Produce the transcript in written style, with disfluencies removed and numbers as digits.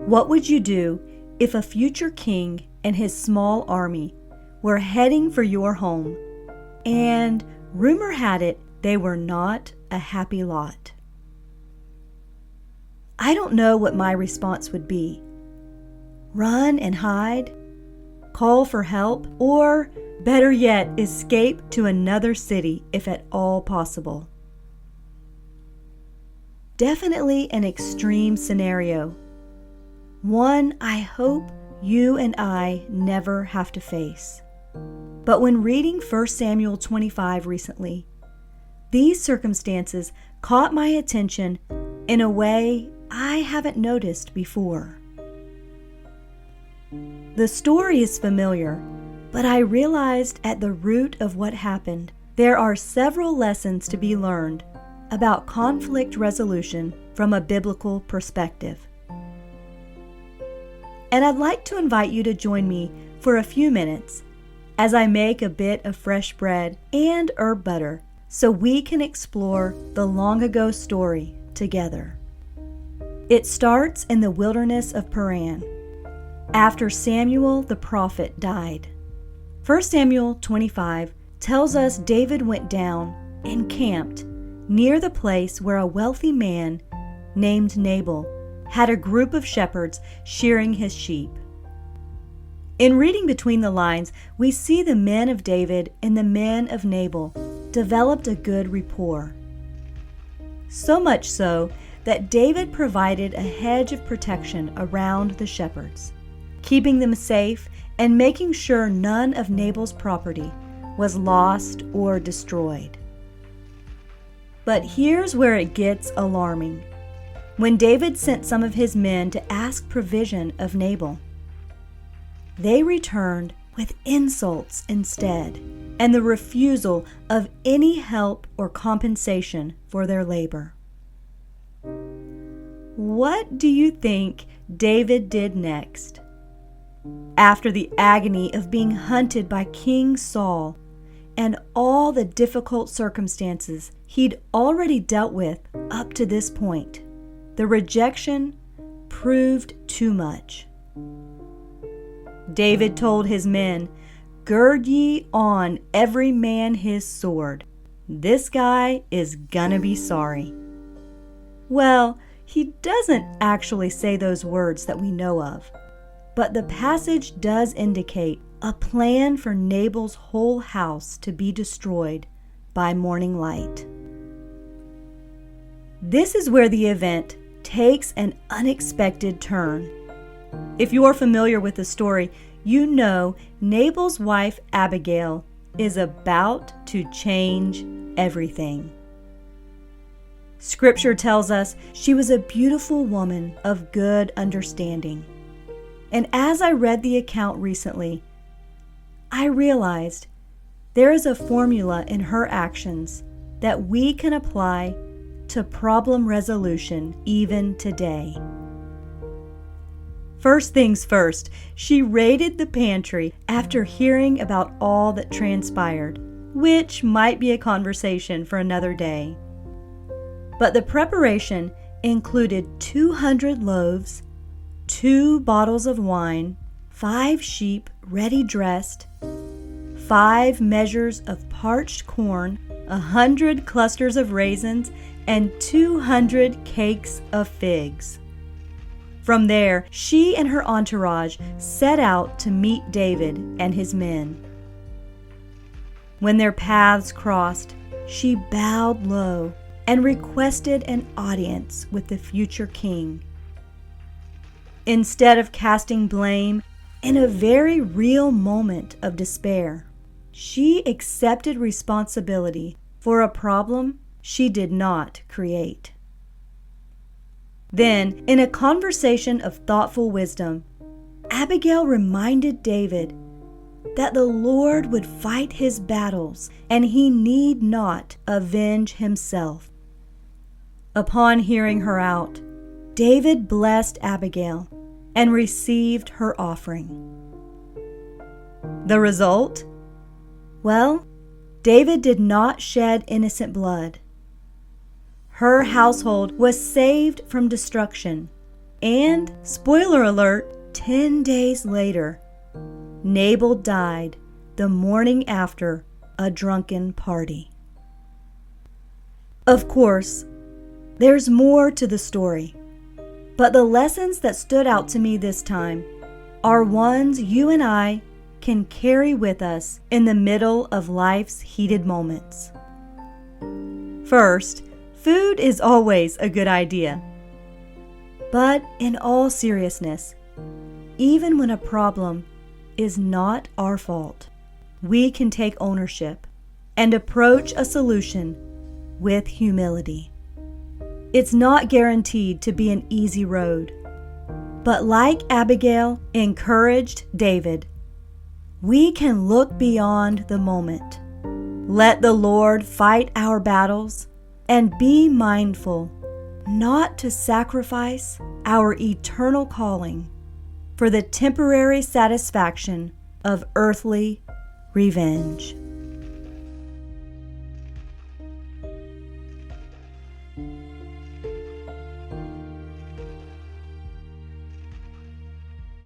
What would you do if a future king and his small army were heading for your home, and rumor had it they were not a happy lot? I don't know what my response would be. Run and hide? Call for help? Or, better yet, escape to another city if at all possible? Definitely an extreme scenario. One I hope you and I never have to face. But when reading 1 Samuel 25 recently, these circumstances caught my attention in a way I haven't noticed before. The story is familiar, but I realized at the root of what happened, there are several lessons to be learned about conflict resolution from a biblical perspective. And I'd like to invite you to join me for a few minutes as I make a bit of fresh bread and herb butter so we can explore the long ago story together. It starts in the wilderness of Paran, after Samuel the prophet died. 1 Samuel 25 tells us David went down and camped near the place where a wealthy man named Nabal had a group of shepherds shearing his sheep. In reading between the lines, we see the men of David and the men of Nabal developed a good rapport. So much so that David provided a hedge of protection around the shepherds, keeping them safe and making sure none of Nabal's property was lost or destroyed. But here's where it gets alarming. When David sent some of his men to ask provision of Nabal, they returned with insults instead, and the refusal of any help or compensation for their labor. What do you think David did next? After the agony of being hunted by King Saul and all the difficult circumstances he'd already dealt with up to this point, the rejection proved too much. David told his men, "Gird ye on every man his sword. This guy is gonna be sorry." Well, he doesn't actually say those words that we know of, but the passage does indicate a plan for Nabal's whole house to be destroyed by morning light. This is where the event takes an unexpected turn. If you're familiar with the story, you know Nabal's wife Abigail is about to change everything. Scripture tells us she was a beautiful woman of good understanding. And as I read the account recently, I realized there is a formula in her actions that we can apply to problem resolution even today. First things first, she raided the pantry after hearing about all that transpired, which might be a conversation for another day. But the preparation included 200 loaves, 2 bottles of wine, 5 sheep ready dressed, 5 measures of parched corn, 100 clusters of raisins, and 200 cakes of figs. From there, she and her entourage set out to meet David and his men. When their paths crossed, she bowed low and requested an audience with the future king. Instead of casting blame, in a very real moment of despair, she accepted responsibility for a problem she did not create. Then, in a conversation of thoughtful wisdom, Abigail reminded David that the Lord would fight his battles and he need not avenge himself. Upon hearing her out, David blessed Abigail and received her offering. The result? Well, David did not shed innocent blood. Her household was saved from destruction, And, spoiler alert, 10 days later, Nabal died the morning after a drunken party. Of course, there's more to the story, but the lessons that stood out to me this time are ones you and I can carry with us in the middle of life's heated moments. First, food is always a good idea. But in all seriousness, even when a problem is not our fault, we can take ownership and approach a solution with humility. It's not guaranteed to be an easy road, but like Abigail encouraged David, we can look beyond the moment, let the Lord fight our battles, and be mindful not to sacrifice our eternal calling for the temporary satisfaction of earthly revenge.